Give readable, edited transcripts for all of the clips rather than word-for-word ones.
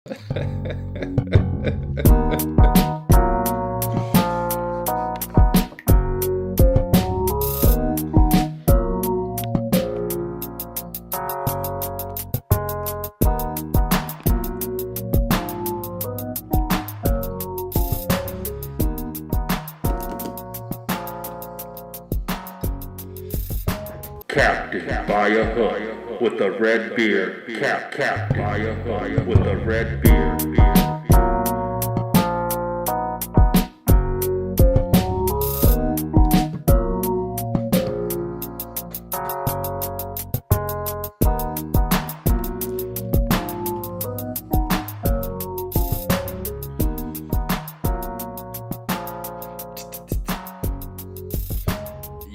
Captain by a hook with a red beard. Captain by a hook with a red beard.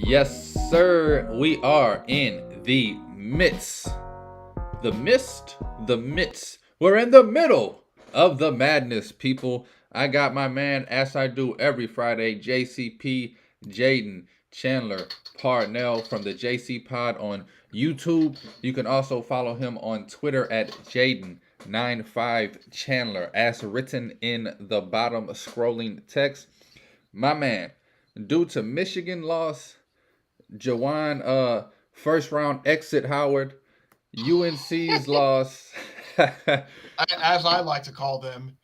Yes, sir. We are in the midst. The midst. We're in the middle of the madness, people. I got my man, as I do every Friday, JCP, Jaden Chandler Parnell from the JC Pod on YouTube. You can also follow him on Twitter at Jaden95Chandler, as written in the bottom scrolling text. My man, due to Michigan loss, Jawan first round exit Howard, UNC's loss. As I like to call them,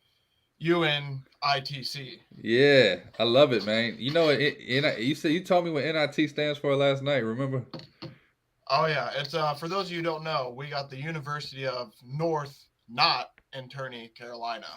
UNITC. Yeah, I love it, man. You know, you told me what NIT stands for last night. Remember? Oh yeah, it's for those of you who don't know, we got the University of North, not in Turney, Carolina.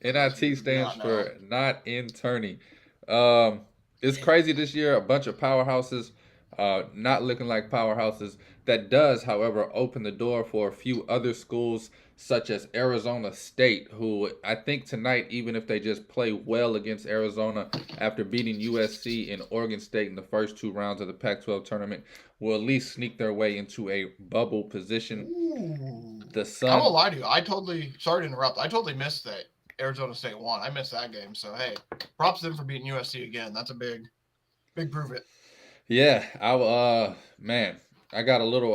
NIT stands for not in Turney. It's crazy this year. A bunch of powerhouses, not looking like powerhouses. That does, however, open the door for a few other schools, such as Arizona State, who I think tonight, even if they just play well against Arizona after beating USC and Oregon State in the first two rounds of the Pac-12 tournament, will at least sneak their way into a bubble position. Ooh. The Sun. I won't lie to you. Sorry to interrupt. I totally missed that Arizona State won. I missed that game. So, hey, props to them for beating USC again. That's a big prove it. Yeah, man, I got a little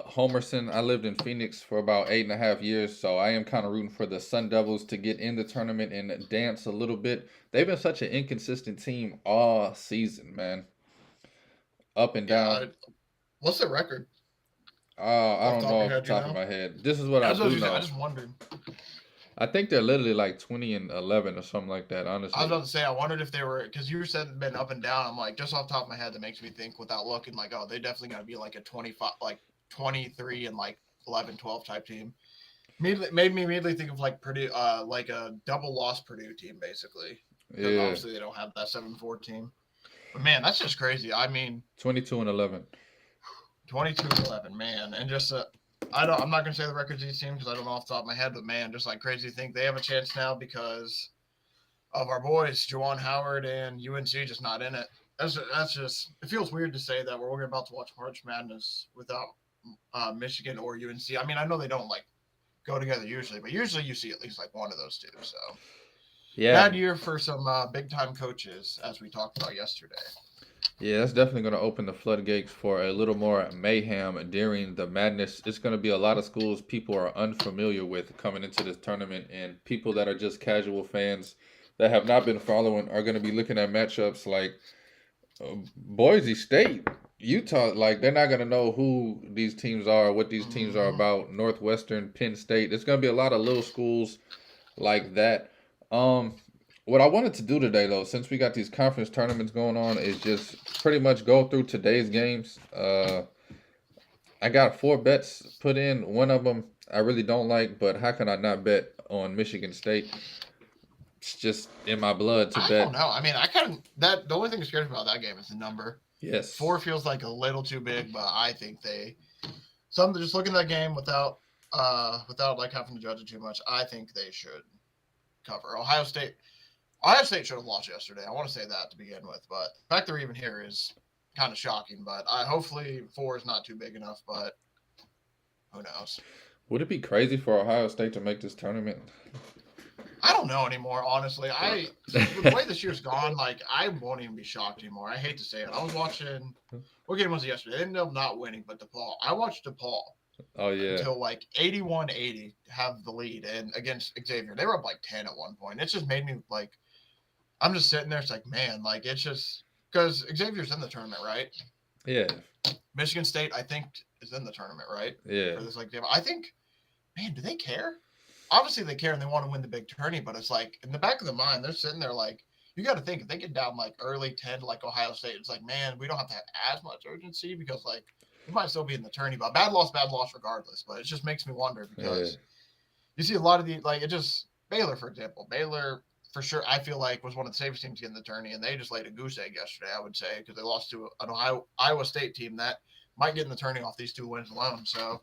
Homerson. I lived in Phoenix for about 8.5 years, so I am kind of rooting for the Sun Devils to get in the tournament and dance a little bit. They've been such an inconsistent team all season, man. Up and down. What's their record? I don't know off the top of my head. This is what I do know. I just wondered. I think they're literally like 20-11 or something like that, honestly. I was about to say, I wondered if they were, because you said been up and down. I'm like, just off the top of my head, that makes me think without looking like, oh, they definitely got to be like a 25, like 23 and like 11, 12 type team. Made me immediately think of like Purdue, like a double loss Purdue team, basically. Because obviously they don't have that 7-4 team. But man, that's just crazy. I mean, 22-11. 22-11, man. And just, I'm not going to say the records of these teams because I don't know off the top of my head, but man, just like crazy to think they have a chance now because of our boys, Juwan Howard and UNC just not in it. That's just, it feels weird to say that we're about to watch March Madness without Michigan or UNC. I mean, I know they don't like go together usually, but usually you see at least like one of those two. So, yeah, bad year for some big time coaches, as we talked about yesterday. Yeah, that's definitely going to open the floodgates for a little more mayhem during the madness. It's going to be a lot of schools people are unfamiliar with coming into this tournament, and people that are just casual fans that have not been following are going to be looking at matchups like Boise State, Utah. Like, they're not going to know who these teams are, what these teams are about. Northwestern, Penn State. There's going to be a lot of little schools like that. What I wanted to do today, though, since we got these conference tournaments going on, is just pretty much go through today's games. I got 4 bets put in. One of them I really don't like, but how can I not bet on Michigan State? It's just in my blood to bet. I don't know. I mean, the only thing that scares me about that game is the number. Yes. 4 feels like a little too big, but I think just looking at that game without like having to judge it too much, I think they should cover. Ohio State should have lost yesterday. I want to say that to begin with, but the fact they're even here is kind of shocking. But hopefully 4 is not too big enough, but who knows? Would it be crazy for Ohio State to make this tournament? I don't know anymore, honestly. The way this year's gone, like, I won't even be shocked anymore. I hate to say it. I was watching, what game was it yesterday? They ended up not winning, but DePaul. I watched DePaul. Oh yeah, until like 81-80 have the lead and against Xavier. They were up like 10 at one point. It's just made me like I'm just sitting there, it's like, man, like it's just because Xavier's in the tournament, right? yeah, Michigan State, I think, is in the tournament, right? yeah, For this like I think, man, do they care? Obviously they care and they want to win the big tourney, but it's like in the back of the mind, they're sitting there like you got to think if they get down like early 10 to like Ohio State, it's like, man, we don't have to have as much urgency because like we might still be in the tourney, but bad loss regardless. But it just makes me wonder yeah. because you see a lot of the like it just Baylor, for example. Baylor for sure I feel like was one of the safest teams to get in the tourney, and they just laid a goose egg yesterday, I would say, because they lost to an Iowa State team that might get in the tourney off these 2 wins alone. So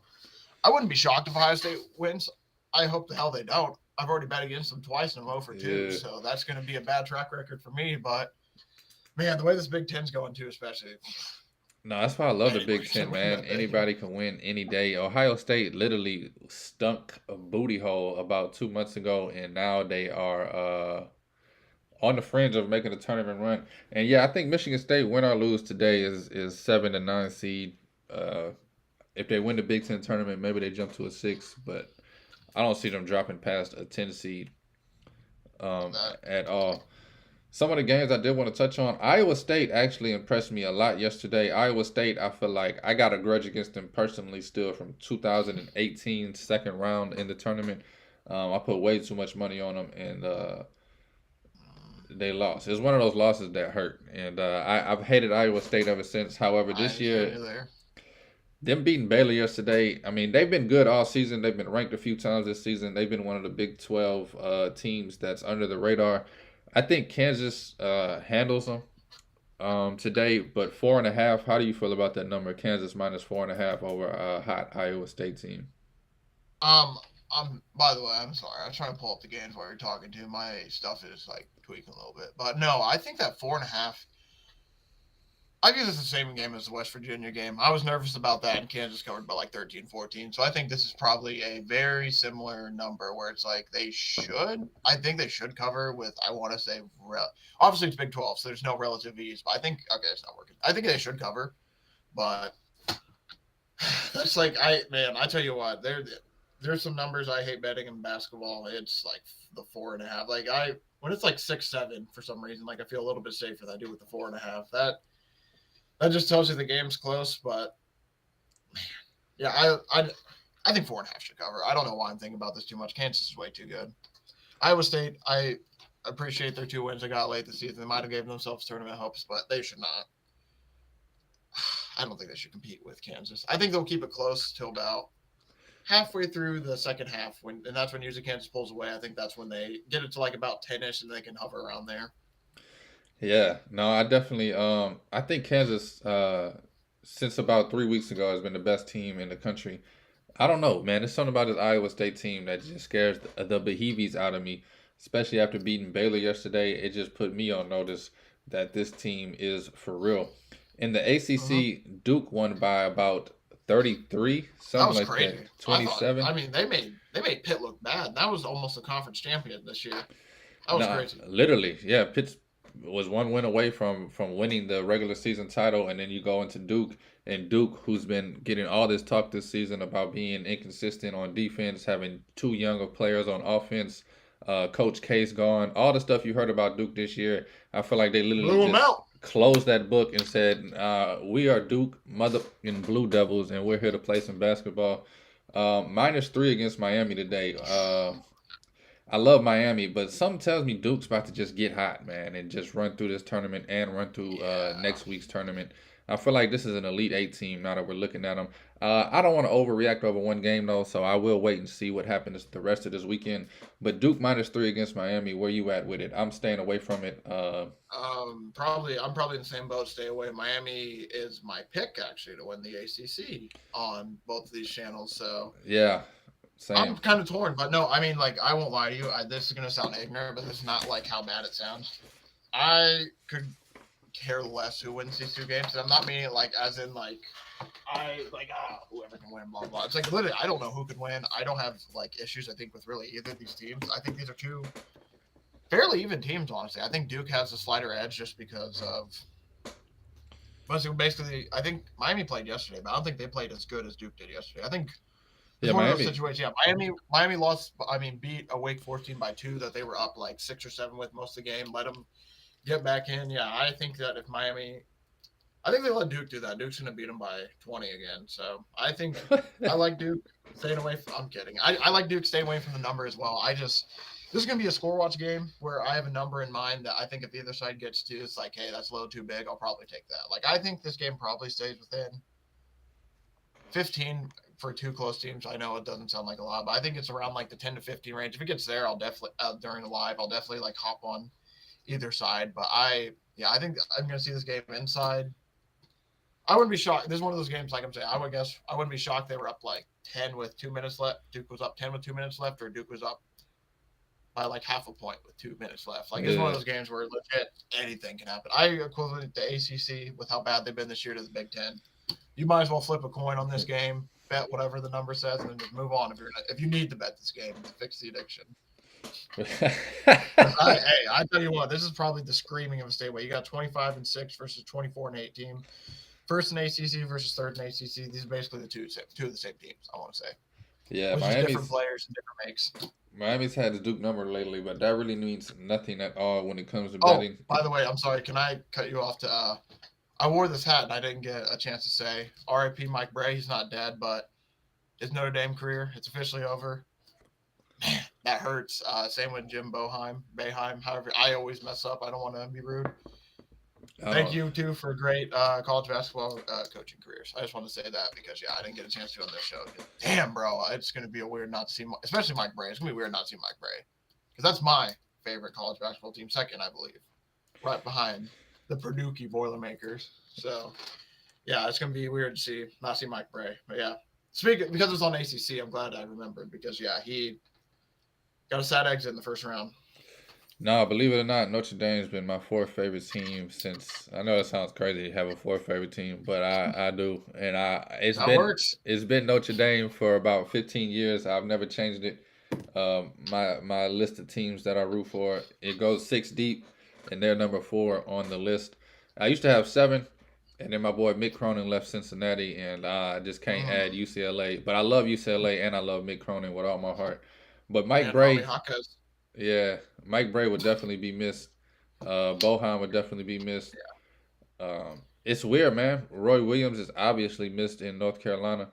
I wouldn't be shocked if Ohio State wins. I hope the hell they don't. I've already bet against them twice and I'm 0 for 2, Yeah. so that's going to be a bad track record for me. But man, the way this Big Ten's going too, especially. No, that's why I love the Anybody Big can Ten, win man. that thing. Anybody can win any day. Ohio State literally stunk a booty hole about 2 months ago, and now they are on the fringe of making a tournament run. And yeah, I think Michigan State, win or lose today, is 7 to 9 seed. Uh, if they win the Big Ten tournament, maybe they jump to a 6, but I don't see them dropping past a 10 seed That at all. Some of the games I did want to touch on, Iowa State actually impressed me a lot yesterday. Iowa State, I feel like I got a grudge against them personally still from 2018 second round in the tournament. I put way too much money on them, and they lost. It was one of those losses that hurt, and I've hated Iowa State ever since. However, I this understand year, you there. them beating Baylor yesterday, I mean, they've been good all season. They've been ranked a few times this season. They've been one of the Big 12 teams that's under the radar. I think Kansas handles them today, but 4.5. How do you feel about that number? Kansas minus 4.5 over a hot Iowa State team. Um, by the way, I'm sorry. I was trying to pull up the games while you're talking to. My stuff is like tweaking a little bit, but no, I think that 4.5. I view this the same game as the West Virginia game. I was nervous about that, and Kansas covered by like 13-14. So I think this is probably a very similar number where it's like they should. I think they should cover with, I want to say, obviously it's Big 12, so there's no relative ease. But I think, okay, it's not working. I think they should cover, but that's like, I tell you what, there's some numbers I hate betting in basketball. It's like the 4.5. Like when it's like 6-7 for some reason, like I feel a little bit safer than I do with the 4.5. That just tells you the game's close, but man, yeah, I think 4.5 should cover. I don't know why I'm thinking about this too much. Kansas is way too good. Iowa State, I appreciate their 2 wins they got late this season. They might have given themselves tournament hopes, but they should not. I don't think they should compete with Kansas. I think they'll keep it close till about halfway through the second half, and that's when usually Kansas pulls away. I think that's when they get it to like about 10ish, and they can hover around there. Yeah, no, I definitely I think Kansas since about 3 weeks ago has been the best team in the country. I don't know, man. There's something about this Iowa State team that just scares the beheevies out of me, especially after beating Baylor yesterday. It just put me on notice that this team is for real. In the Uh-huh. ACC, Duke won by about 33, That something was like crazy. that, I thought. 27. I mean, they made Pitt look bad. That was almost a conference champion this year. That was Nah, crazy. literally, yeah. Pitt was one win away from winning the regular season title, and then you go into Duke, and Duke, who's been getting all this talk this season about being inconsistent on defense, having two younger players on offense, Coach Case gone, all the stuff you heard about Duke this year. I feel like they literally Blew them just out. closed that book and said, "We are Duke Mother and Blue Devils, and we're here to play some basketball." -3 against Miami today. I love Miami, but something tells me Duke's about to just get hot, man, and just run through this tournament and run through Yeah. next week's tournament. I feel like this is an Elite Eight team now that we're looking at them. I don't want to overreact over one game though, so I will wait and see what happens the rest of this weekend. But Duke -3 against Miami, where you at with it? I'm staying away from it. I'm probably in the same boat. Stay away. Miami is my pick actually to win the ACC on both of these channels. So Yeah, I'm same. kind of torn. But no, I mean, like I won't lie to you. This is gonna sound ignorant, but this is not like how bad it sounds. I could care less who wins these 2 games. And I'm not meaning it like as in like whoever can win, blah blah. It's like literally I don't know who could win. I don't have like issues I think with really either of these teams. I think these are 2 fairly even teams, honestly. I think Duke has a slighter edge just because of basically I think Miami played yesterday, but I don't think they played as good as Duke did yesterday. I think It's Yeah, one of those Miami. situations. Yeah, Miami lost. I mean, beat a Wake 14 by 2 that they were up like 6 or 7 with most of the game. Let them get back in. Yeah, I think that if Miami, I think they let Duke do that. Duke's going to beat them by 20 again. So I think I like Duke staying away. I'm kidding. I like Duke staying away from the number as well. This is going to be a score watch game where I have a number in mind that I think if either side gets to, it's like, hey, that's a little too big. I'll probably take that. Like, I think this game probably stays within 15 for two close teams. I know it doesn't sound like a lot, but I think it's around like the 10 to 15 range. If it gets there, I'll definitely, during the live, I'll definitely like hop on either side. But I think I'm going to see this game inside. I wouldn't be shocked. This is one of those games, like I'm saying, I wouldn't be shocked they were up like 10 with 2 minutes left. Duke was up 10 with 2 minutes left, or Duke was up by like half a point with 2 minutes left. Like, it's one of those games where legit anything can happen. I equivalent the ACC with how bad they've been this year to the Big Ten. You might as well flip a coin on this game, bet whatever the number says, and then just move on if you need to bet this game to fix the addiction. I tell you what, this is probably the screaming of a statewide. You got 25-6 versus 24-8 first in ACC versus third in ACC. These are basically the two of the same teams, I want to say. Yeah, Miami's different players and different makes. Miami's had the Duke number lately, but that really means nothing at all when it comes to betting. By the way, I'm sorry. Can I cut you off to I wore this hat and I didn't get a chance to say RIP Mike Brey. He's not dead, but his Notre Dame career, it's officially over. Man, that hurts. Same with Jim Boeheim. However, I always mess up. I don't want to be rude. Thank you, too, for great college basketball coaching careers. I just want to say that because, I didn't get a chance to on this show. Damn, bro. It's going to be weird not to see, especially Mike Brey. It's going to be weird not to see Mike Brey because that's my favorite college basketball team, second, I believe, right behind the Purdue Boilermakers. So, it's going to be weird to not see Mike Brey. But, because it's on ACC, I'm glad I remembered because, he got a sad exit in the first round. No, believe it or not, Notre Dame's been my fourth favorite team since. I know it sounds crazy to have a fourth favorite team, but I do, and it's been Notre Dame for about 15 years. I've never changed it. My list of teams that I root for, it goes 6 deep, and they're number 4 on the list. I used to have 7, and then my boy Mick Cronin left Cincinnati, and I just can't add UCLA. But I love UCLA and I love Mick Cronin with all my heart. But Mike Brey. Yeah, Mike Brey would definitely be missed. Boeheim would definitely be missed. It's weird, man. Roy Williams is obviously missed in North Carolina.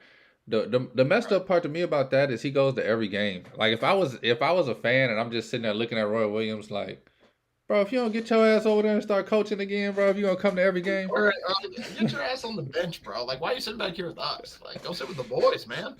The messed up part to me about that is he goes to every game. Like if I was a fan and I'm just sitting there looking at Roy Williams like, bro, if you don't get your ass over there and start coaching again, bro, if you gonna come to every game, get your ass on the bench, bro. Like, why are you sitting back here with us? Like, go sit with the boys, man.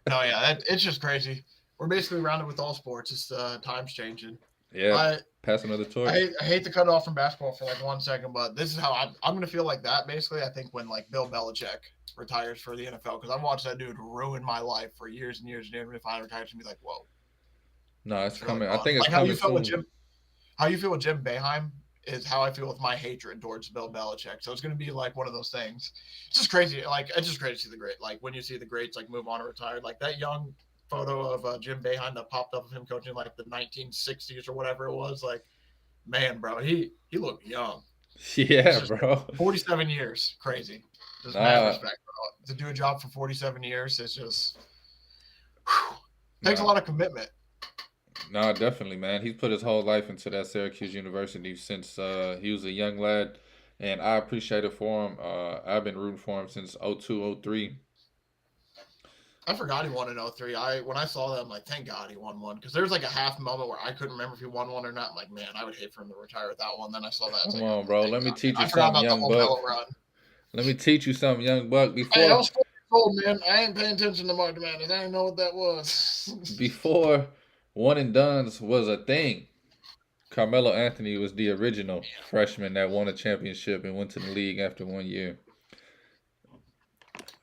No, it's just crazy. We're basically rounded with all sports. It's times changing. Yeah, pass another torch. I hate to cut off from basketball for like 1 second, but this is how I'm going to feel like that. Basically, I think when like Bill Belichick retires for the NFL, because I've watched that dude ruin my life for years and years, and even if I retire, to be like, whoa. No, it's coming. I think it's coming soon. How you feel with Jim Boeheim is how I feel with my hatred towards Bill Belichick. So it's going to be like one of those things. It's just crazy. Like, it's just crazy to see the great. Like when you see the greats like move on or retire, like that young photo of Jim Boeheim that popped up of him coaching like the 1960s or whatever it was. Like, man, bro, he looked young. Yeah, bro. 47 years, crazy. Just mad respect, bro. To do a job for 47 years, it's just takes a lot of commitment. No, definitely, man. He's put his whole life into that Syracuse University since he was a young lad, and I appreciate it for him. I've been rooting for him since 02, 03. I forgot he won in 03. When I saw that, I'm like, thank God he won one. Because there was like a half moment where I couldn't remember if he won one or not. I'm like, man, I would hate for him to retire with that one. Then I saw that. Come on, bro. Let me teach you something, young buck. Let me teach you something, young buck. Hey, I was 4 years old, man. I ain't paying attention to March Madness. I didn't know what that was. Before one and dones was a thing, Carmelo Anthony was the original freshman that won a championship and went to the league after 1 year.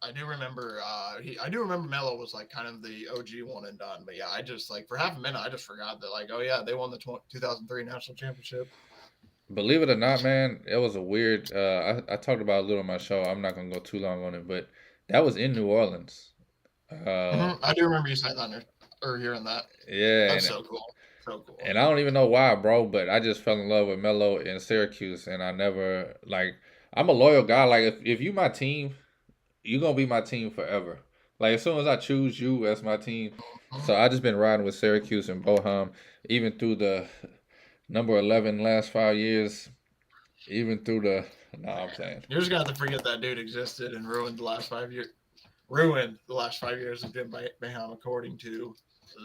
I do remember. I do remember Melo was like kind of the OG one and done. But yeah, I just like for half a minute I just forgot that like, oh yeah, they won the 2003 national championship. Believe it or not, man, it was a weird. I talked about it a little on my show. I'm not gonna go too long on it, but that was in New Orleans. I do remember you saying that or hearing that. Yeah, that's so cool. So cool. And I don't even know why, bro, but I just fell in love with Melo in Syracuse, and I never like. I'm a loyal guy. Like if you my team, you're gonna be my team forever. Like as soon as I choose you as my team, so I just been riding with Syracuse and Boham, even through the number 11 last 5 years, even through the. No, I'm saying. You're just gonna have to forget that dude existed and ruined the last 5 years. Ruined the last 5 years of Jim Boeheim, according to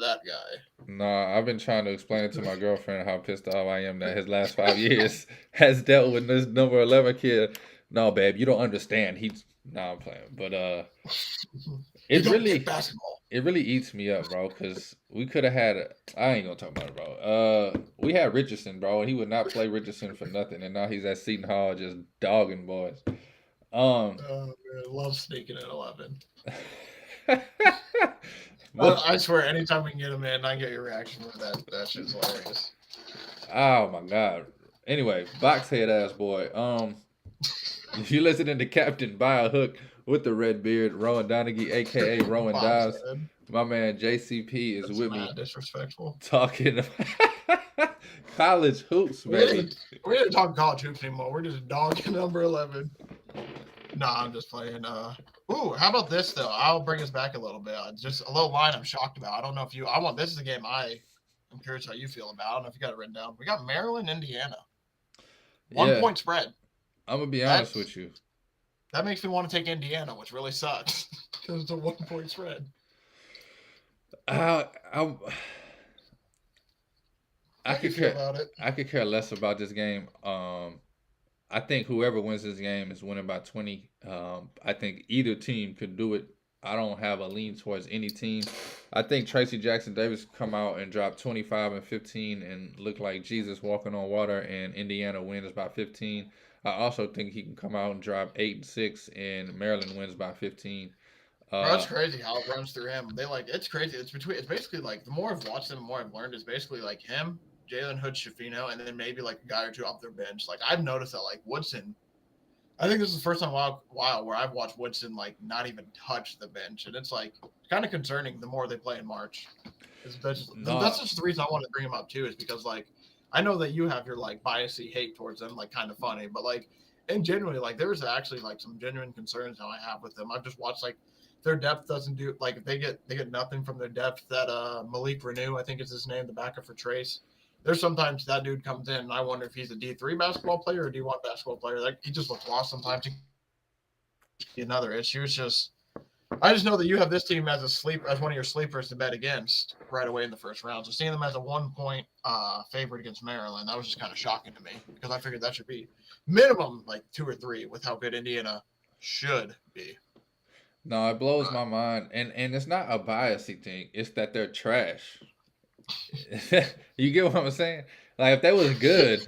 that guy. Nah, I've been trying to explain it to my girlfriend how pissed off I am that his last 5 years has dealt with this number 11 kid. No, babe, you don't understand. Nah, I'm playing, but You it don't really, get basketball. it really eats me up, bro. Because we could have had. I ain't gonna talk about it, bro. We had Richardson, bro, and he would not play Richardson for nothing, and now he's at Seton Hall just dogging boys. Oh man, love sneaking at 11. But I swear, anytime we can get him in, I get your reaction with that. That shit's hilarious. oh my god. Anyway, boxhead ass boy. You listening to Captain Buy a Hook with the red beard, Rowan Donaghy, aka Rowan Dives. My man JCP is That's with me mad disrespectful. talking college hoops, baby. We didn't talk college hoops anymore. We're just dogging number 11. Nah, I'm just playing. Ooh, how about this though? I'll bring us back a little bit. Just a little line I'm shocked about. I don't know if you. This is a game I'm curious how you feel about. I don't know if you got it written down. We got Maryland, Indiana. 1 point spread. I'm gonna be honest with you. That makes me want to take Indiana, which really sucks because it's a 1 point spread. I could care about it. I could care less about this game. I think whoever wins this game is winning by 20. I think either team could do it. I don't have a lean towards any team. I think Tracy Jackson Davis come out and drop 25 and 15 and look like Jesus walking on water, and Indiana wins by 15. I also think he can come out and drop 8 and 6, and Maryland wins by 15. Bro, that's crazy how it runs through him. It's crazy. It's basically like the more I've watched him, the more I've learned. Is basically like him, Jalen Hood, Schifino, and then maybe like a guy or two off their bench. Like I've noticed that like Woodson. I think this is the first time in a while where I've watched Woodson like not even touch the bench, and it's like kind of concerning the more they play in March. That's just the reason I wanted to bring him up too, is because like I know that you have your like biasy hate towards them, like kind of funny, but like and genuinely like there's actually like some genuine concerns now I have with them. I've just watched like their depth doesn't do like if they get nothing from their depth. That Malik Renew, I think is his name, the backup for Trace. There's sometimes that dude comes in and I wonder if he's a D3 basketball player or D1 basketball player. Like he just looks lost sometimes. Another issue is just I just know that you have this team as one of your sleepers to bet against right away in the first round. So seeing them as a 1 point favorite against Maryland, that was just kind of shocking to me because I figured that should be minimum like 2 or 3 with how good Indiana should be. No, it blows my mind, and it's not a biasy thing. It's that they're trash. You get what I'm saying? Like if they was good,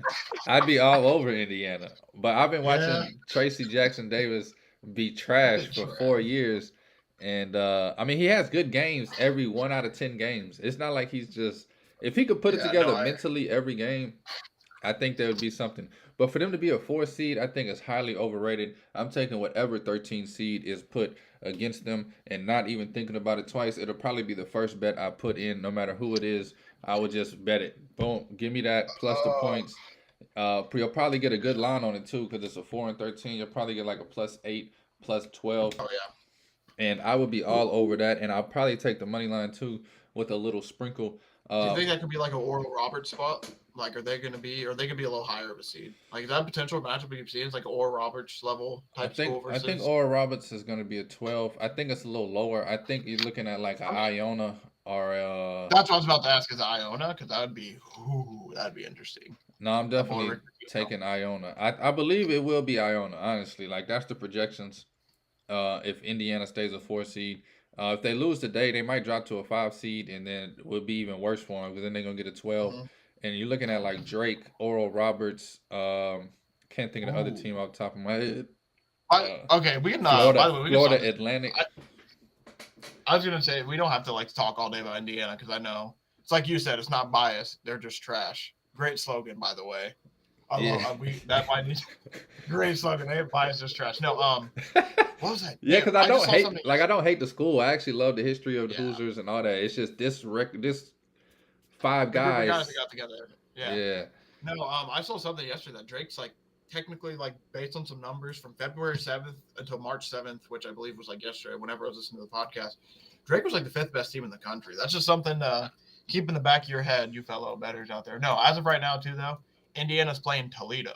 I'd be all over Indiana. But I've been watching Tracy Jackson Davis be trash for 4 years, and I mean he has good games every 1 out of 10 games. It's not like he's just if he could put it together mentally every game, I think there would be something. But for them to be a 4 seed, I think is highly overrated. I'm taking whatever 13 seed is put against them and not even thinking about it twice. It'll probably be the first bet I put in, no matter who it is. I would just bet it. Boom, give me that plus the points. You'll probably get a good line on it too because it's a 4 and 13. You'll probably get like a plus 8, plus 12. Oh yeah. And I would be all over that. And I'll probably take the money line too with a little sprinkle. Do you think that could be like an Oral Roberts spot? Like, are they going to be a little higher of a seed? Like, is that potential matchup we could see? It's like an Oral Roberts level type school versus... I think Oral Roberts is going to be a 12. I think it's a little lower. I think you're looking at like an Iona or a... That's what I was about to ask, is Iona? Because that'd be interesting. No, I'm definitely taking Iona. I believe it will be Iona, honestly. Like, that's the projections. If Indiana stays a 4 seed. If they lose today, they might drop to a 5 seed, and then it would be even worse for them because then they're going to get a 12. Mm-hmm. And you're looking at like Drake, Oral Roberts. Can't think of the other team off the top of my head. Okay, we can. Florida, by the way, Florida Atlantic. I was gonna say we don't have to like talk all day about Indiana because I know it's like you said, it's not biased. They're just trash. Great slogan, by the way. That might need great slogan. They ain't biased, just trash. No, what was that? Yeah, because I don't hate the school. I actually love the history of the Hoosiers and all that. It's just this 5 guys got together. Yeah. Yeah. No, I saw something yesterday that Drake's like technically, like, based on some numbers from February 7th until March 7th, which I believe was like yesterday, whenever I was listening to the podcast, Drake was like the 5th best team in the country. That's just something to keep in the back of your head, you fellow bettors out there. No, as of right now, too, though, Indiana's playing Toledo.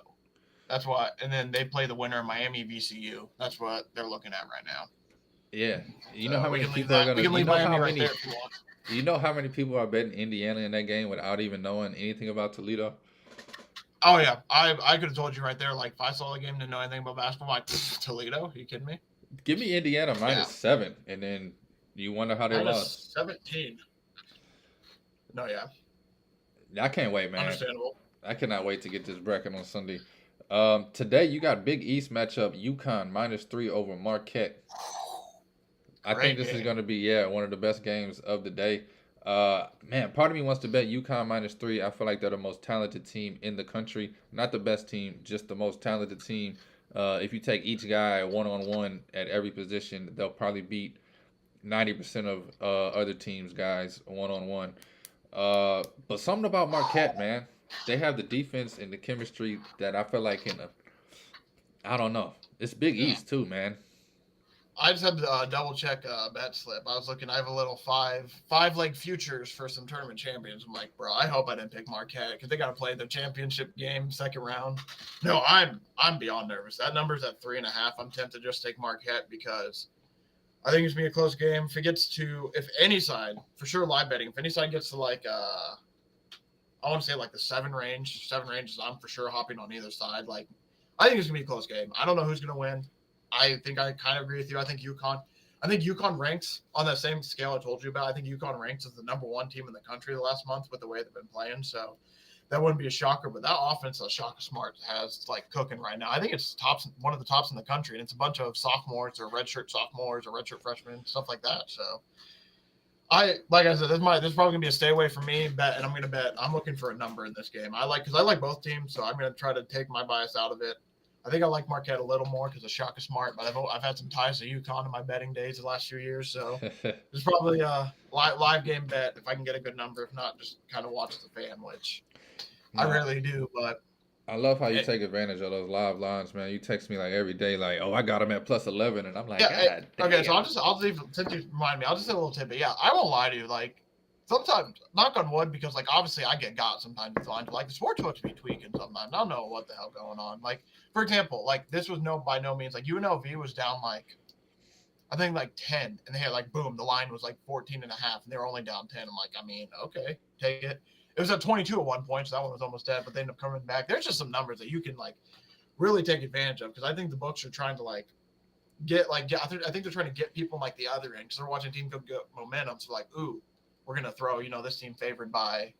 That's what, and then they play the winner of Miami VCU. That's what they're looking at right now. Yeah, you know how we many can leave people are Mi- we gonna. can You leave know Miami how right many. there if you want. You know how many people are betting Indiana in that game without even knowing anything about Toledo? Oh yeah, I could have told you right there. Like if I saw the game and didn't know anything about basketball, I'm like Toledo. Are you kidding me? Give me Indiana -7, and then you wonder how they lost. -17. No, yeah, I can't wait, man. understandable. I cannot wait to get this bracket on Sunday. Today you got Big East matchup, UConn -3 over Marquette. I think this is going to be one of the best games of the day. Man, part of me wants to bet UConn -3. I feel like they're the most talented team in the country. Not the best team, just the most talented team. If you take each guy one-on-one at every position, they'll probably beat 90% of other teams' guys one-on-one. But something about Marquette, man. They have the defense and the chemistry that I feel like I don't know. It's Big East too, man. I just had to double check bet slip. I was looking. I have a little five leg futures for some tournament champions. I'm like, bro, I hope I didn't pick Marquette because they got to play their championship game second round. No, I'm beyond nervous. That number's at 3.5. I'm tempted to just take Marquette because I think it's gonna be a close game. If it gets to, if any side, for sure live betting, if any side gets to like I want to say like the 7 range. 7 ranges, I'm for sure hopping on either side. Like, I think it's gonna be a close game. I don't know who's gonna win. I think I kind of agree with you. I think UConn ranks on that same scale I told you about. I think UConn ranks as the number 1 team in the country the last month with the way they've been playing. So that wouldn't be a shocker. But that offense that Shaka Smart has like cooking right now. I think it's one of the tops in the country, and it's a bunch of sophomores or redshirt sophomores or redshirt freshmen, stuff like that. So like I said, this is probably gonna be a stay away from me bet, and I'm looking for a number in this game. I like both teams, so I'm gonna try to take my bias out of it. I think I like Marquette a little more because of Shaka Smart, but I've had some ties to UConn in my betting days the last few years, so it's probably a live game bet if I can get a good number. If not, just kind of watch the fan, which I rarely do. But I love how you take advantage of those live lines, man. You text me like every day, like, "Oh, I got them at +11," and I'm like, "God damn." Okay, so I'll leave since you remind me. I'll just say a little tidbit. Yeah, I won't lie to you, like. Sometimes, knock on wood, because like obviously I get got sometimes with lines. Like the sports books be tweaking sometimes. I don't know what the hell going on. Like for example, like this was by no means like UNLV was down like I think like 10, and they had like boom, the line was like 14.5, and they were only down 10. I'm like, I mean, okay, take it. It was at 22 at one point, so that one was almost dead, but they ended up coming back. There's just some numbers that you can like really take advantage of because I think the books are trying to like get. I think they're trying to get people in, like the other end because they're watching a team go get momentum. So like, ooh. We're going to throw, this team favored by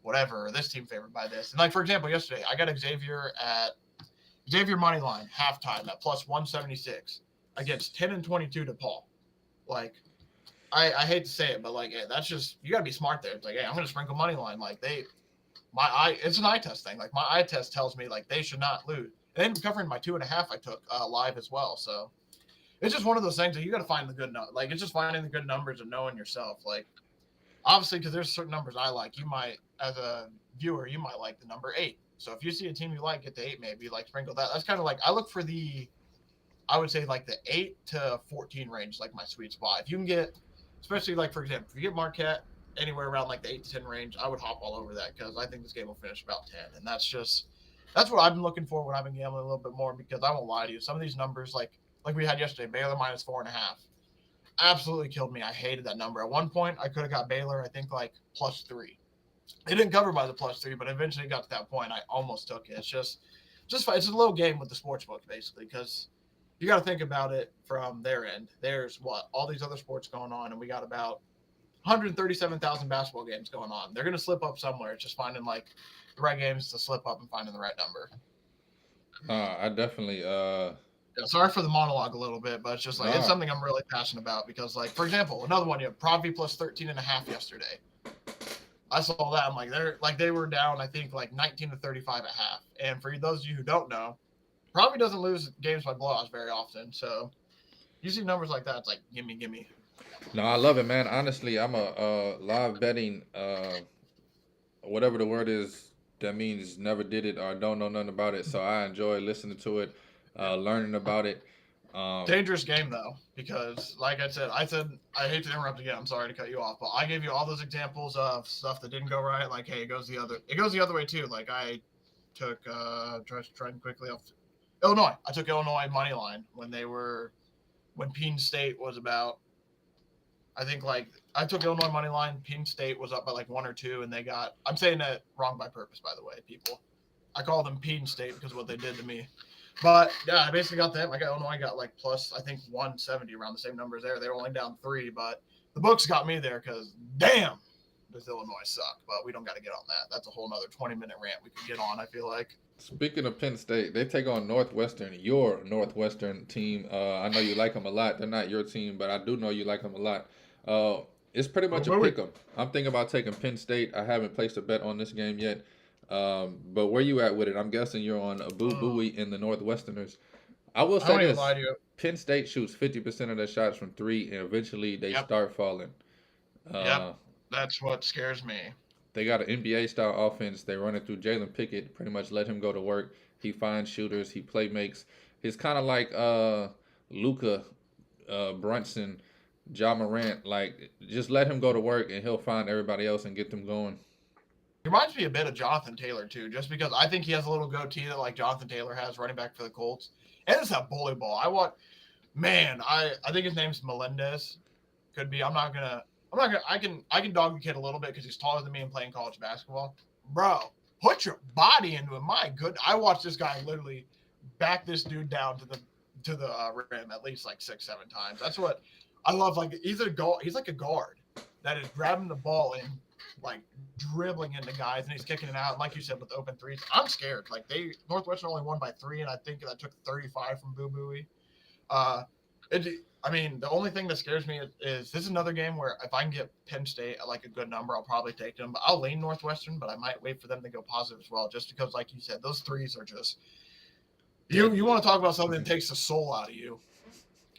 whatever, or this team favored by this. And like, for example, yesterday, I got Xavier money line, halftime at +176 against 10 and 22 DePaul. Like, I hate to say it, but like, hey, that's just, you got to be smart there. It's like, hey, I'm going to sprinkle money line. Like it's an eye test thing. Like my eye test tells me like they should not lose. And then covering my 2.5 I took live as well. So it's just one of those things that you got to find the good like it's just finding the good numbers and knowing yourself. Like, obviously, because there's certain numbers I like. You might, as a viewer, you might like the number 8. So if you see a team you like, get the 8 maybe, like sprinkle that. That's kind of like, I look for I would say like the 8 to 14 range, like my sweet spot. If you can get, especially like, for example, if you get Marquette anywhere around like the 8 to 10 range, I would hop all over that because I think this game will finish about 10. And that's what I've been looking for when I've been gambling a little bit more because I won't lie to you. Some of these numbers, like we had yesterday, Baylor -4.5. Absolutely killed me. I hated that number. At one point, I could have got Baylor, I think, like +3. They didn't cover by the +3, but eventually got to that point. I almost took it. It's just it's a little game with the sports book, basically, because you got to think about it from their end. There's all these other sports going on, and we got about 137,000 basketball games going on. They're going to slip up somewhere. It's just finding, like, the right games to slip up and finding the right number. I definitely Yeah, sorry for the monologue a little bit, but it's just like it's something I'm really passionate about because, like, for example, another one, you have Provi +13.5 yesterday. I saw that. I'm like, they were down, I think, like 19 to 35 at half. And for those of you who don't know, Provi doesn't lose games by blowouts very often. So you see numbers like that, it's like, gimme. No, I love it, man. Honestly, I'm a live betting, whatever the word is, that means never did it or don't know nothing about it. So I enjoy listening to it, learning about it. Dangerous game though, because like I said I hate to interrupt again. I'm sorry to cut you off, but I gave you all those examples of stuff that didn't go right. Like, hey, it goes the other way too. Like I took trying quickly off Illinois. I took Illinois money line when Penn State was about. I think like I took Illinois money line. Penn State was up by like 1 or 2, and they got. I'm saying that wrong by purpose, by the way, people. I call them Penn State because of what they did to me. But yeah, I basically got them. I got Illinois got like plus I think 170 around the same numbers there. They were only down 3, but the books got me there because damn, does Illinois suck? But we don't got to get on that. That's a whole nother 20-minute rant we could get on. I feel like. Speaking of Penn State, they take on Northwestern, your Northwestern team. I know you like them a lot. They're not your team, but I do know you like them a lot. It's pretty much a pick 'em. I'm thinking about taking Penn State. I haven't placed a bet on this game yet. But where you at with it? I'm guessing you're on Abu Buie in the Northwesterners. I will I say don't even this: lie to you. Penn State shoots 50% of their shots from three, and eventually they Yep. start falling. Uh, Yep. That's what scares me. they got an NBA style offense. They run it through Jalen Pickett. Pretty much let him go to work. He finds shooters. He play makes. He's kind of like Luca, Brunson, Ja Morant. Like just let him go to work, and he'll find everybody else and get them going. He reminds me a bit of Jonathan Taylor too, just because I think he has a little goatee that like Jonathan Taylor has, running back for the Colts. And it's that bully ball. I think his name's Melendez. Could be. I can dog the kid a little bit because he's taller than me and playing college basketball. Bro, put your body into it. My good. I watched this guy literally back this dude down to the rim at least like 6-7 times. That's what I love. Like he's like a guard that is grabbing the ball and like dribbling into guys, and he's kicking it out. And like you said, with open threes, I'm scared. Like Northwestern only won by 3, and I think that took 35 from Boo Buie. The only thing that scares me is this is another game where if I can get Penn State at like a good number, I'll probably take them. But I'll lean Northwestern, but I might wait for them to go positive as well, just because, like you said, those threes are just you want to talk about something that takes the soul out of you.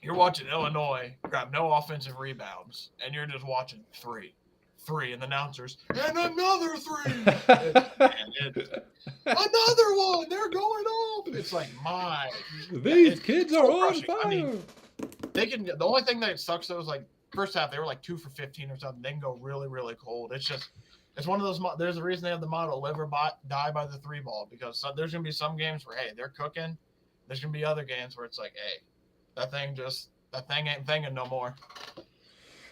You're watching Illinois grab no offensive rebounds, and you're just watching three, and the announcers and another 3, another one. They're going off. It's like These kids are so on crushing. fire. I mean, they can. The only thing that sucks though is like first half they were like 2 for 15 or something. They can go really, really cold. It's one of those. There's a reason they have the motto "Live or die by the 3 ball" because there's gonna be some games where hey they're cooking. There's gonna be other games where it's like hey that thing ain't thinging no more.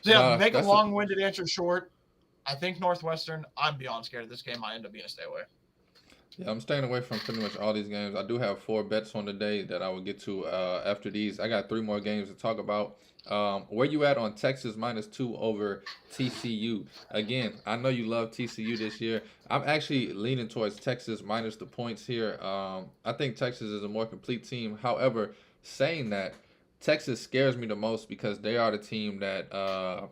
So yeah, make a long-winded answer short. I think Northwestern. I'm beyond scared of this game. Might end up being a stay away. Yeah, I'm staying away from pretty much all these games. I do have 4 bets on the day that I will get to after these. I got 3 more games to talk about. Where you at on Texas -2 over TCU? Again, I know you love TCU this year. I'm actually leaning towards Texas minus the points here. I think Texas is a more complete team. However, saying that, Texas scares me the most because they are the team that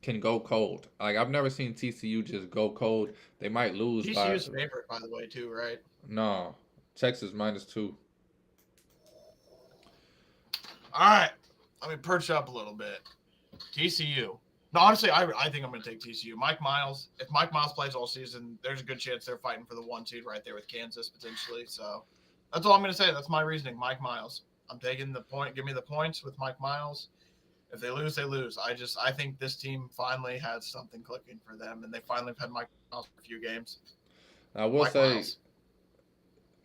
can go cold. Like I've never seen TCU just go cold. They might lose TCU's favorite, by the way, too, right? No, Texas -2. All right, let me perch up a little bit. TCU. No, honestly, I think I'm going to take TCU. Mike Miles. If Mike Miles plays all season, there's a good chance they're fighting for the 1 seed right there with Kansas potentially. So that's all I'm going to say. That's my reasoning. Mike Miles. I'm taking the point. Give me the points with Mike Miles. If they lose, they lose. I think this team finally has something clicking for them, and they finally have had Mike Miles for a few games. I will Mike say, Miles.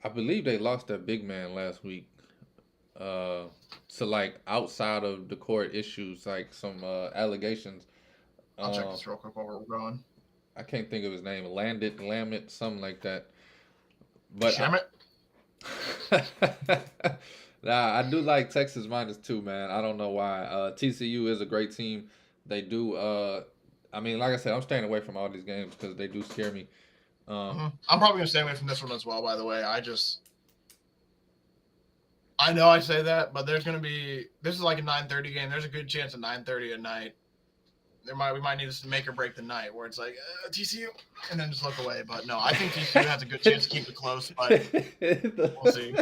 I believe they lost their big man last week. To like outside of the court issues, like some allegations. I'll check this real quick while we're going. I can't think of his name. Lammit, something like that. But Shamet? nah, I do like Texas -2, man. I don't know why. TCU is a great team. They do. I mean, like I said, I'm staying away from all these games because they do scare me. I'm probably gonna stay away from this one as well. By the way, I know I say that, but this is like a 9:30 game. There's a good chance at 9:30 at night. We might need to make or break the night where it's like TCU and then just look away. But no, I think TCU has a good chance to keep it close, but we'll see.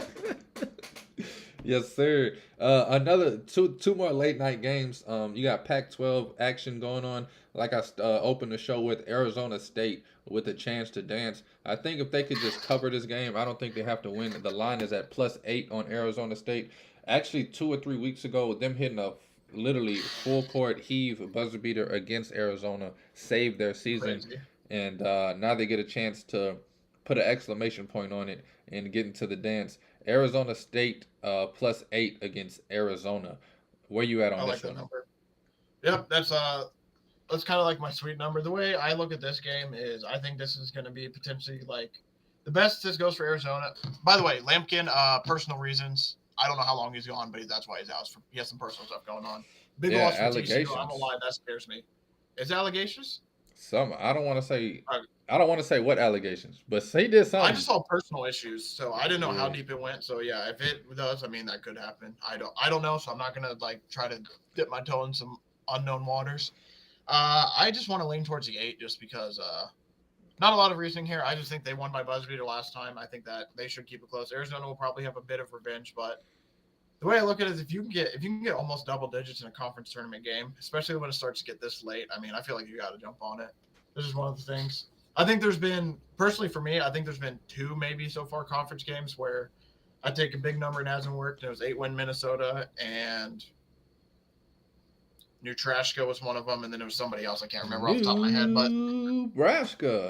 Yes, sir. Another two more late night games. You got Pac-12 action going on. Like I opened the show with, Arizona State with a chance to dance. I think if they could just cover this game, I don't think they have to win. The line is at +8 on Arizona State. Actually, 2 or 3 weeks ago, them hitting a literally full court heave buzzer beater against Arizona saved their season, Crazy. and now they get a chance to put an exclamation point on it and get into the dance. Arizona State +8 against Arizona. Where you at I on like this that one? number. Yep, that's kind of like my sweet number. The way I look at this game is I think this is going to be potentially like the best this goes for Arizona. By the way, Lampkin, personal reasons. I don't know how long he's gone, but that's why he's out. He has some personal stuff going on. Big Yeah, loss for TCU. I'm gonna allegations. lie, that scares me. Is it allegations? Some I don't want to say. Uh, I don't want to say what allegations, but he did I just something. saw personal issues, so I didn't know how Yeah. deep it went. So yeah, if it does, I mean that could happen. I don't know, so I'm not gonna like try to dip my toe in some unknown waters. I just want to lean towards the 8 just because not a lot of reasoning here. I just think they won by buzzer beater last time. I think that they should keep it close. Arizona will probably have a bit of revenge, but the way I look at it is if you can get almost double digits in a conference tournament game, especially when it starts to get this late, I mean, I feel like you got to jump on it. This is one of the things. I think there's been personally for me, I think there's been 2 maybe so far conference games where I take a big number and it hasn't worked. And it was 8-win Minnesota and Nebraska was one of them, and then it was somebody else I can't remember off the top of my head. But Nebraska.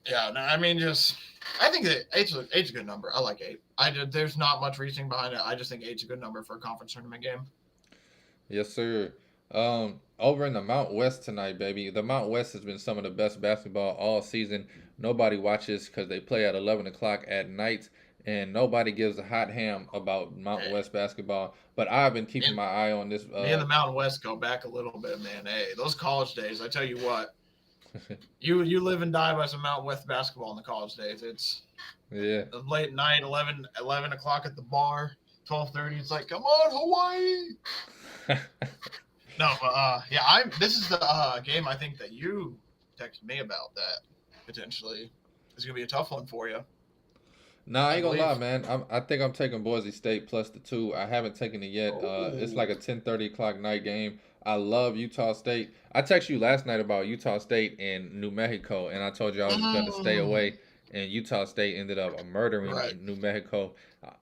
yeah, no, I mean, just I think that eight's a good number. I like 8. There's not much reasoning behind it. I just think 8's a good number for a conference tournament game. Yes, sir. Over in the Mount West tonight, baby. The Mount West has been some of the best basketball all season. Nobody watches because they play at 11 o'clock at night, and nobody gives a hot ham about Mount Hey, West basketball. But I've been me keeping and, my eye on this. me and the Mountain West go back a little bit, man. Hey, those college days, I tell you what, you live and die by some Mountain West basketball in the college days. It's Yeah. late night, 11 o'clock at the bar, 12:30. It's like, come on, Hawaii. No, but yeah, This is the game I think that you texted me about that potentially is gonna be a tough one for you. Nah, I I ain't gonna lie, believe. man. I think I'm taking Boise State +2. I haven't taken it yet. It's Oh, like a 10:30 o'clock night game. I love Utah State. I texted you last night about Utah State and New Mexico, and I told you I was gonna stay mm, away. And Utah State ended up murdering right. New Mexico.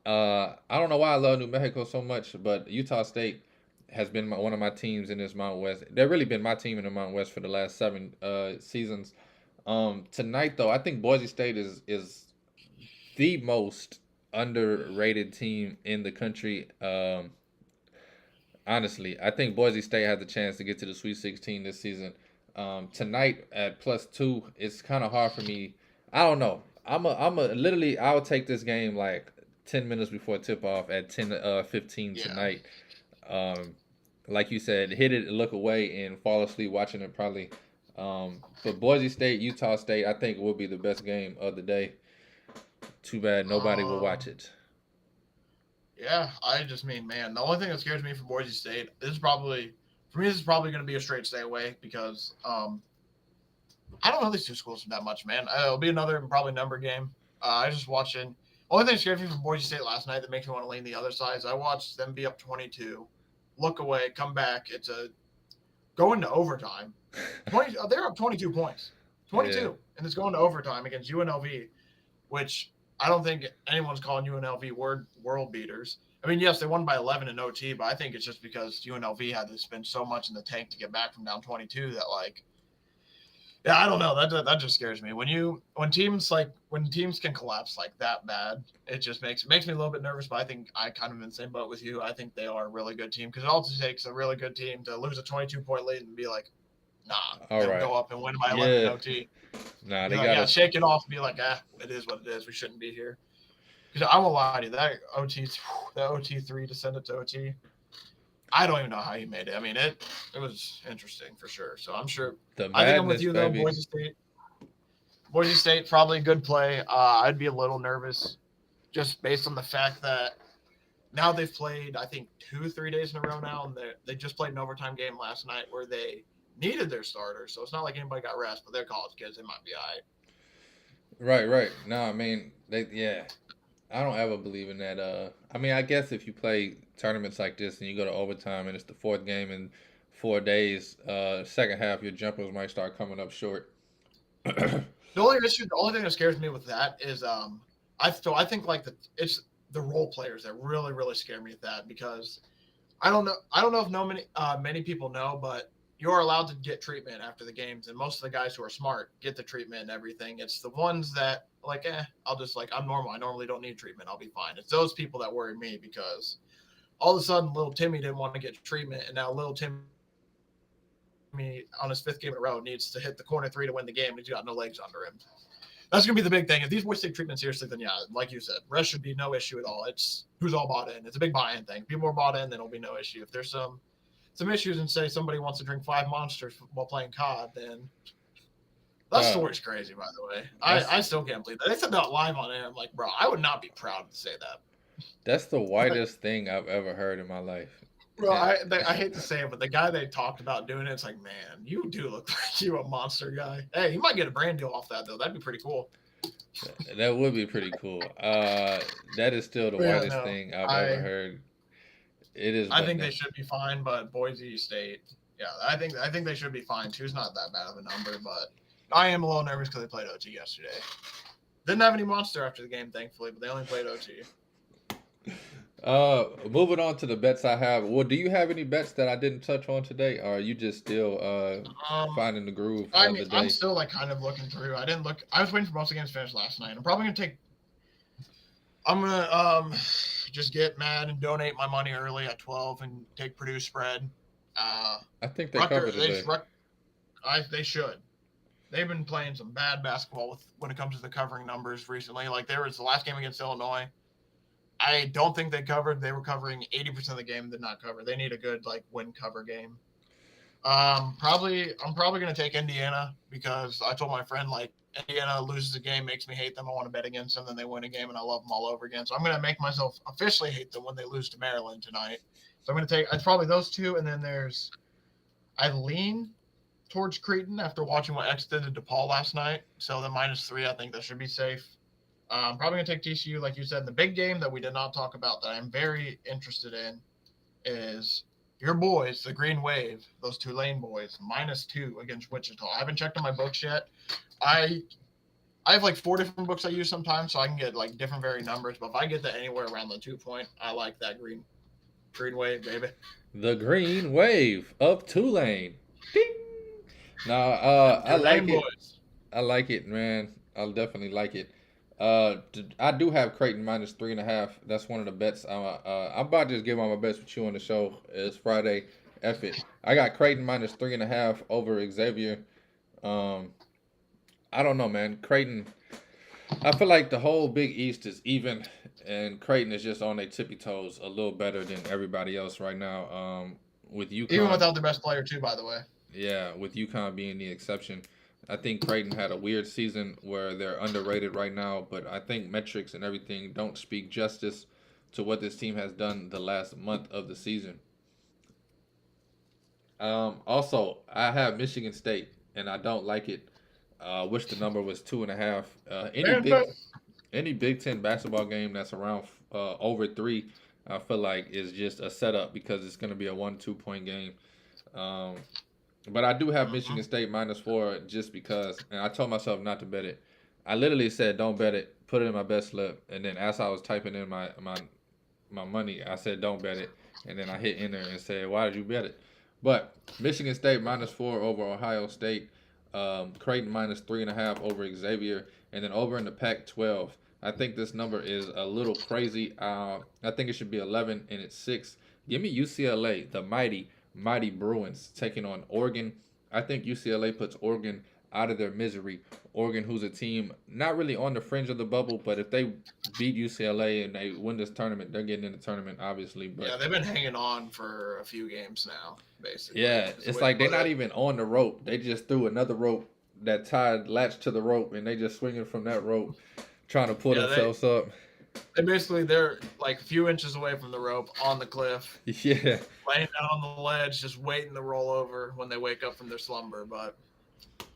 I don't know why I love New Mexico so much, but Utah State has been one of my teams in this Mountain West. They've really been my team in the Mountain West for the last 7 seasons. Tonight though, I think Boise State is the most underrated team in the country. Honestly, I think Boise State has a chance to get to the Sweet 16 this season. Tonight at +2, it's kind of hard for me. I don't know. Literally, I'll take this game like 10 minutes before tip off at 10:15 Yeah. tonight. Um, like you said, hit it, look away, and fall asleep watching it probably. But Boise State, Utah State, I think will be the best game of the day. Too bad nobody will watch Um, it. yeah, I just mean, man, the only thing that scares me from Boise State is probably for me. This is probably going to be a straight stay away because I don't know these two schools that much, man. It'll be another probably number game. I just watching. Only thing that scared me from Boise State last night that makes me want to lean the other side is I watched them be up 22, look away, come back. It's a go into overtime. 20. They're up 22 points, Yeah. 22, and it's going to overtime against UNLV, which I don't think anyone's calling UNLV world beaters. I mean, yes, they won by 11 in OT, but I think it's just because UNLV had to spend so much in the tank to get back from down 22 that like yeah, I don't know. That just scares me. When teams can collapse like that bad, it makes me a little bit nervous. But I think I kind of in the same boat with you. I think they are a really good team because it also takes a really good team to lose a 22-point lead and be like, nah, All then right. go up and win by 11 in Yeah. OT. Nah, Be they like, yeah, gotta. shake it off and be like, it is what it is. We shouldn't be here. Because I won't lie to you, that OT3 to send it to OT, I don't even know how he made it. I mean, it was interesting for sure. So I'm sure. The I think I'm with madness, you though. baby. Boise State probably a good play. I'd be a little nervous just based on the fact that now they've played I think 2-3 days in a row now, and they just played an overtime game last night where they needed their starters. So it's not like anybody got rest, but they're college kids. They might be all right. Right, right. No, I mean, yeah. I don't ever believe in that. I mean, I guess if you play tournaments like this and you go to overtime and it's the fourth game in 4 days, second half your jumpers might start coming up short. The only thing that scares me with that is I think like it's the role players that really scare me at that because I don't know if many people know, but you're allowed to get treatment after the games, and most of the guys who are smart get the treatment and everything. It's the ones that like, I'll just like I'm normal. I normally don't need treatment. I'll be fine. It's those people that worry me because all of a sudden little Timmy didn't want to get treatment, and now little Timmy on his fifth game in a row needs to hit the corner three to win the game, and he's got no legs under him. That's gonna be the big thing. If these boys take treatment seriously, then yeah, like you said, rest should be no issue at all. It's who's all bought in. It's a big buy-in thing. People are bought in, then it'll be no issue. If there's some issues and say somebody wants to drink 5 monsters while playing COD, then that story's crazy. By the way, I still can't believe that they said that live on air. I'm like, bro, I would not be proud to say that. That's the whitest thing I've ever heard in my life. Bro, I hate to say it, but the guy they talked about doing it's like, man, you do look like you a monster guy. Hey, you might get a brand deal off that though. That'd be pretty cool. That would be pretty cool. That is still the whitest thing I've ever heard. It is. I think they should be fine, but Boise State, yeah, I think they should be fine. Two's not that bad of a number, but I am a little nervous because they played OT yesterday. Didn't have any monster after the game, thankfully, but they only played OT. Moving on to the bets I have. Well, do you have any bets that I didn't touch on today, or are you just still finding the groove of the day? I'm still like kind of looking through. I didn't look. I was waiting for most of the games to finish last night. I'm gonna just get mad and donate my money early at 12 and take Purdue spread. I think they covered it. They should. They've been playing some bad basketball when it comes to the covering numbers recently. Like there was the last game against Illinois. I don't think they covered. They were covering 80% of the game, did not cover. They need a good like win cover game. I'm probably gonna take Indiana because I told my friend like Indiana loses a game makes me hate them. I want to bet against them, then they win a game and I love them all over again. So I'm gonna make myself officially hate them when they lose to Maryland tonight. So I'm gonna take it's probably those two, and then I lean towards Creighton after watching what X did to DePaul last night. So the -3, I think that should be safe. I'm probably going to take TCU, like you said. The big game that we did not talk about that I'm very interested in is your boys, the Green Wave, those Tulane boys, -2 against Wichita. I haven't checked on my books yet. I have like 4 different books I use sometimes, so I can get like different varying numbers. But if I get that anywhere around the 2 point, I like that Green Wave, baby. The Green Wave of Tulane. Ding! No, I like it. Boys. I like it, man. I'll definitely like it. I do have Creighton -3.5. That's one of the bets. I'm about to just give all my bets with you on the show. It's Friday. F it. I got Creighton -3.5 over Xavier. I don't know, man. Creighton. I feel like the whole Big East is even, and Creighton is just on their tippy toes a little better than everybody else right now. With UConn, even without their best player too, by the way. Yeah, with UConn being the exception. I think Creighton had a weird season where they're underrated right now, but I think metrics and everything don't speak justice to what this team has done the last month of the season. Also, I have Michigan State, and I don't like it. Wish the number was 2.5. Any Big Ten basketball game that's around over 3, I feel like is just a setup because it's going to be a 1-2 point game. But I do have Michigan State -4 just because, and I told myself not to bet it. I literally said don't bet it, put it in my bet slip, and then as I was typing in my money, I said don't bet it, and then I hit enter and said why did you bet it? But Michigan State -4 over Ohio State, Creighton -3.5 over Xavier, and then over in the Pac-12. I think this number is a little crazy. I think it should be 11 and it's 6. Give me UCLA, the mighty Bruins taking on Oregon. I think UCLA puts Oregon out of their misery. Oregon, who's a team not really on the fringe of the bubble, but if they beat UCLA and they win this tournament, they're getting in the tournament, obviously. But yeah, they've been hanging on for a few games now, basically. Yeah, it's like they're not even on the rope. They just threw another rope that latched to the rope, and they just swinging from that rope, trying to pull themselves up. They're like a few inches away from the rope on the cliff. Yeah. Laying down on the ledge, just waiting to roll over when they wake up from their slumber. But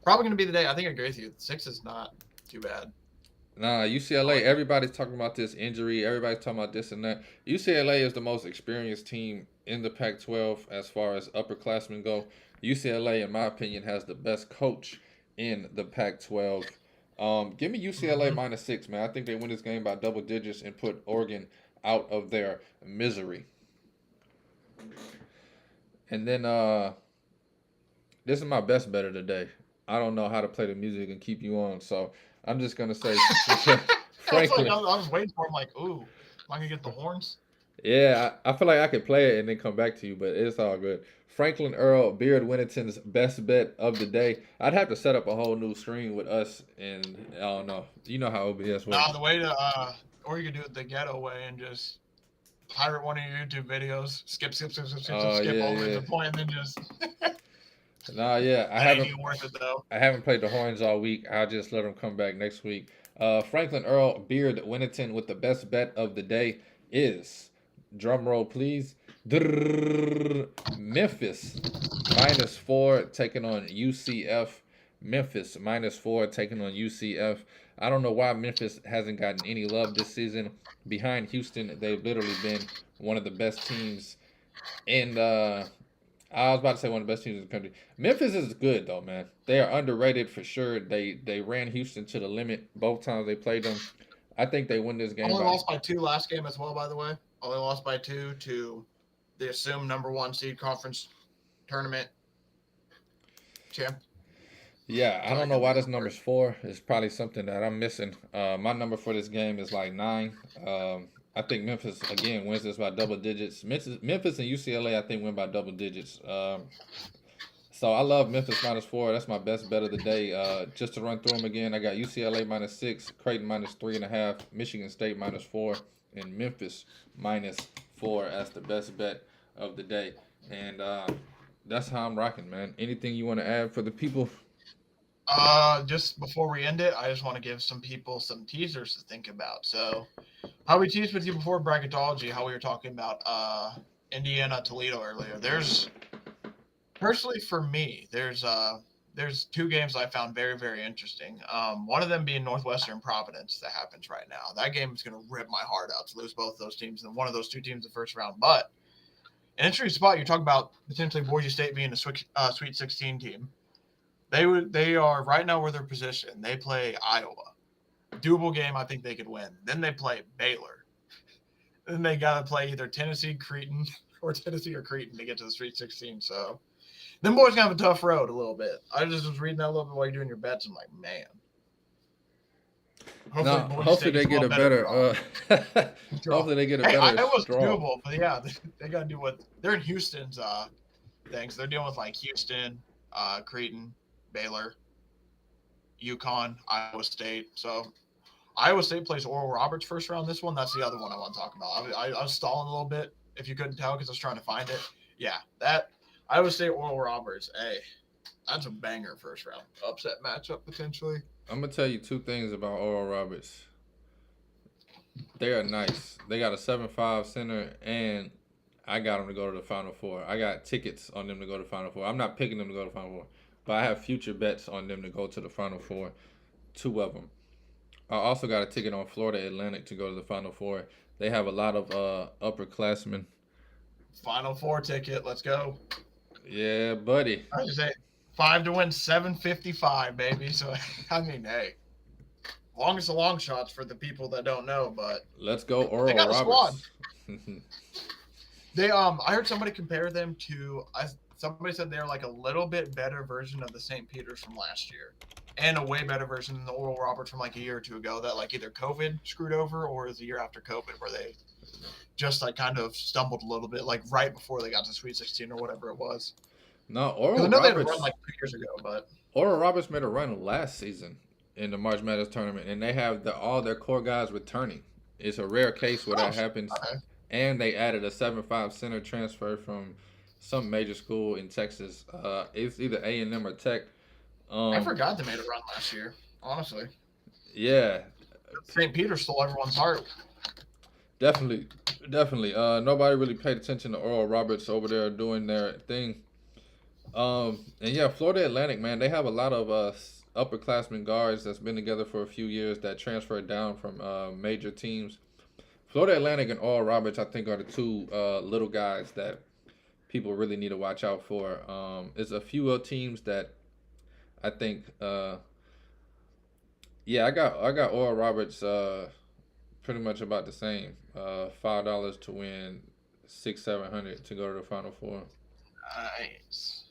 probably going to be the day. I think I agree with you. 6 is not too bad. Nah, UCLA, everybody's talking about this injury. Everybody's talking about this and that. UCLA is the most experienced team in the Pac-12 as far as upperclassmen go. UCLA, in my opinion, has the best coach in the Pac-12. Give me UCLA Hmm. -6, man. I think they win this game by double digits and put Oregon out of their misery. And then this is my best bet of the day. I don't know how to play the music and keep you on, so I'm just gonna say That's like Franklin. I was waiting for. I'm like, ooh, am I gonna get the horns? Yeah, I feel like I could play it and then come back to you, but it's all good. Franklin Earl Beard Winnington's best bet of the day. I'd have to set up a whole new screen with us, and I don't know. You know how OBS Nah, works. the way to or you could do it the ghetto way and just pirate one of your YouTube videos, Oh skip yeah, all the way to yeah. the point, and then just Nah, yeah. I that ain't haven't even worth it though. I haven't played the horns all week. I'll just let them come back next week. Franklin Earl Beard Winnington with the best bet of the day is, drum roll please, Memphis -4 taking on UCF. Memphis -4 taking on UCF. I don't know why Memphis hasn't gotten any love this season. Behind Houston, they've literally been one of the best teams in I was about to say one of the best teams in the country. Memphis is good though, man. They are underrated for sure. They ran Houston to the limit both times they played them. I think they win this game Only by. lost by 2 last game as well, by the way. Only lost by 2 to the assumed number 1 seed conference tournament champ. Yeah, I Sorry, I don't know couldn't why think this of the word. number's 4. It's probably something that I'm missing. My number for this game is like 9. I think Memphis again wins this by double digits. Memphis and UCLA I think win by double digits. So I love Memphis -4. That's my best bet of the day. Just to run through them again, I got UCLA -6, Creighton -3.5, Michigan State -4, and Memphis -4 as the best bet of the day. And that's how I'm rocking, man. Anything you want to add for the people? Just before we end it, I just want to give some people some teasers to think about. So, how we teased with you before bracketology, how we were talking about Indiana Toledo earlier. There's personally for me, there's 2 games I found very very interesting. One of them being Northwestern Providence that happens right now. That game is going to rip my heart out to lose both those teams and one of those 2 teams in the first round. But an interesting spot. You talk about potentially Boise State being a Sweet 16 team. They are right now where they're positioned. They play Iowa. Doable game, I think they could win. Then they play Baylor. Then they got to play either Tennessee, Creighton, or Tennessee or Creighton to get to the Sweet 16. So them boys gonna have a tough road a little bit. I just was reading that a little bit while you're doing your bets. I'm like, man. Hopefully No, Boise hopefully State they gets a get little a better better. draw. Draw. Hopefully they get a Hey, better I was draw. doable, but yeah, they gotta do what they're in Houston's things. They're dealing with like Houston, Creighton, Baylor, UConn, Iowa State. So Iowa State plays Oral Roberts first round. This one, that's the other one I want to talk about. I was stalling a little bit, if you couldn't tell, because I was trying to find it. Yeah, that Iowa State Oral Roberts. Hey, that's a banger first round upset matchup potentially. I'm gonna tell you 2 things about Oral Roberts. They are nice. They got a 7'5" center, and I got them to go to the Final Four. I got tickets on them to go to the Final Four. I'm not picking them to go to the Final Four, but I have future bets on them to go to the Final Four. 2 of them. I also got a ticket on Florida Atlantic to go to the Final Four. They have a lot of upperclassmen. Final Four ticket. Let's go. Yeah, buddy. I just say 5 to win 755, baby. So I mean, hey, longest of long shots for the people that don't know, but Let's go, they Oral got a squad. Roberts. They I heard somebody compare them to somebody said they're like a little bit better version of the St. Peter's from last year. And a way better version than the Oral Roberts from like a year or 2 ago that like either COVID screwed over or is the year after COVID where they just like kind of stumbled a little bit, like right before they got to Sweet 16 or whatever it was. No, Because I know they had a run like 2 years ago, but Oral Roberts made a run last season in the March Madness tournament, and they have all their core guys returning. It's a rare case where that happens, okay. and they added a 7'5" center transfer from some major school in Texas. It's either A&M or Tech. I forgot they made a run last year, honestly. Yeah, St. Peter stole everyone's heart. definitely, definitely. Nobody really paid attention to Oral Roberts over there doing their thing. And yeah, Florida Atlantic, man, they have a lot of upperclassmen guards that's been together for a few years that transferred down from major teams. Florida Atlantic and Oral Roberts, I think, are the 2 little guys that people really need to watch out for. There's a few teams that I think yeah, I got Oral Roberts pretty much about the same. $5 to win 600-700 to go to the Final Four. Nice.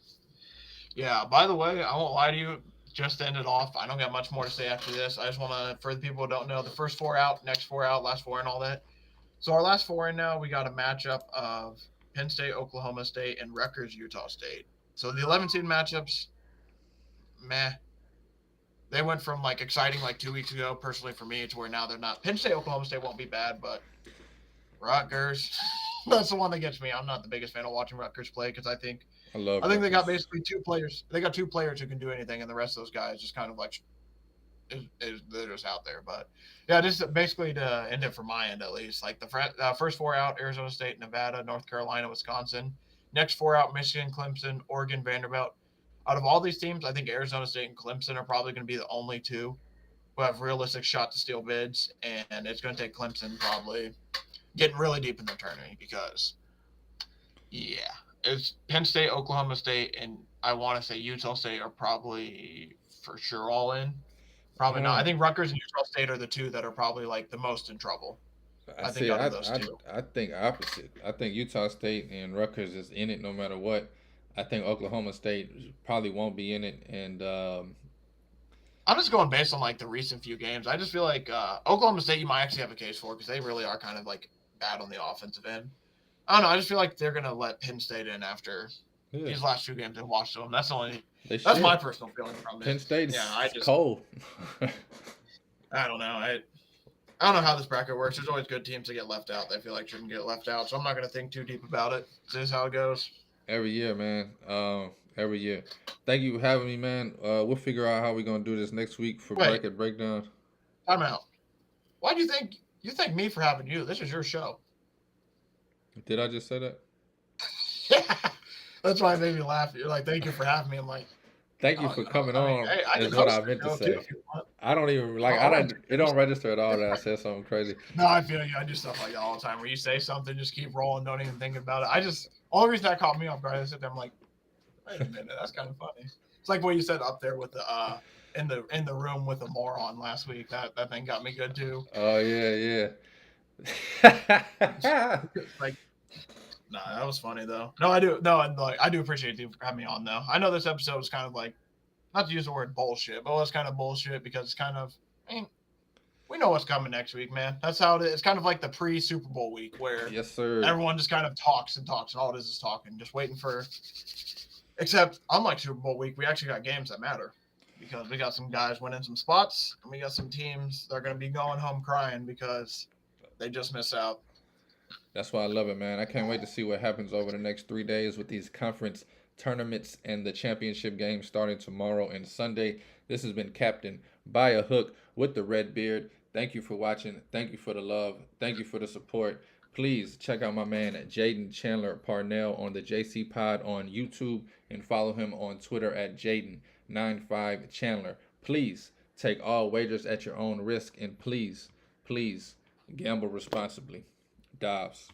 Yeah. By the way, I won't lie to you. Just to end it off, I don't got much more to say after this. I just want to, for the people who don't know, the first four out, next four out, last four, and all that. So our last four in now, we got a matchup of Penn State, Oklahoma State, and Rutgers, Utah State. So the 11 seed matchups, meh. They went from like exciting like 2 weeks ago, personally for me, to where now they're not. Penn State, Oklahoma State won't be bad, but Rutgers, that's the one that gets me. I'm not the biggest fan of watching Rutgers play because I love I think they got Rutgers. basically two players. They got two players who can do anything, and the rest of those guys just kind of like they're just out there. But yeah, just basically to end it from my end at least. Like the first four out: Arizona State, Nevada, North Carolina, Wisconsin. Next four out: Michigan, Clemson, Oregon, Vanderbilt. Out of all these teams, I think Arizona State and Clemson are probably going to be the only two who have realistic shot to steal bids, and it's going to take Clemson probably getting really deep in the tournament because yeah, it's Penn State, Oklahoma State, and I want to say Utah State are probably for sure all in. Probably not. I Um, think Rutgers and Utah State are the two that are probably like the most in trouble. I I think see. out I, of those I two. I think opposite. I think Utah State and Rutgers is in it no matter what. I think Oklahoma State probably won't be in it, and I'm just going based on like the recent few games. I just feel like Oklahoma State you might actually have a case for because they really are kind of like bad on the offensive end. I don't know. I just feel like they're gonna let Penn State in after yeah, these last two games and watch them. That's the only. they That's my should. personal feeling from it. Penn Yeah, State's I just cold. I don't know. I don't know how this bracket works. There's always good teams that get left out. That I feel like shouldn't get left out. So I'm not gonna think too deep about it. This is how it goes. Every year, man. Every year. Thank you for having me, man. We'll figure out how we're gonna do this next week for Wait, bracket breakdown. time out. Why do you thank me for having you? This is your show. Did I just say that? That's why it made me laugh. You're like, thank you for having me. I'm like, Thank you oh, for coming I mean, on. hey, I can Is what I host the meant to show too say. if you want. I don't even like. I I'll don't. It don't introduce register at all that I said something crazy. No, I feel you. I do stuff like that all the time where you say something, just keep rolling, don't even think about it. Only reason that caught me off guard, I sit there, I'm like, wait a minute, that's kind of funny. It's like what you said up there with the in the room with the moron last week. That thing got me good too. Oh yeah, yeah. Like, nah, that was funny though. No, I do. No, and like I do appreciate you for having me on though. I know this episode was kind of like, not to use the word bullshit, but it was kind of bullshit because it's kind of. I mean, we know what's coming next week, man. That's how it is. It's kind of like the pre-Super Bowl week where Yes, sir. everyone just kind of talks and talks, and all it is talking, just waiting for. Except, unlike Super Bowl week, we actually got games that matter because we got some guys winning some spots, and we got some teams that are going to be going home crying because they just miss out. That's why I love it, man. I can't wait to see what happens over the next 3 days with these conference tournaments and the championship game starting tomorrow and Sunday. This has been Captain by a Hook with the Red Beard. Thank you for watching. Thank you for the love. Thank you for the support. Please check out my man Jaden Chandler Parnell on the JC Pod on YouTube and follow him on Twitter at Jaden95Chandler. Please take all wagers at your own risk and please, please gamble responsibly. Dobbs.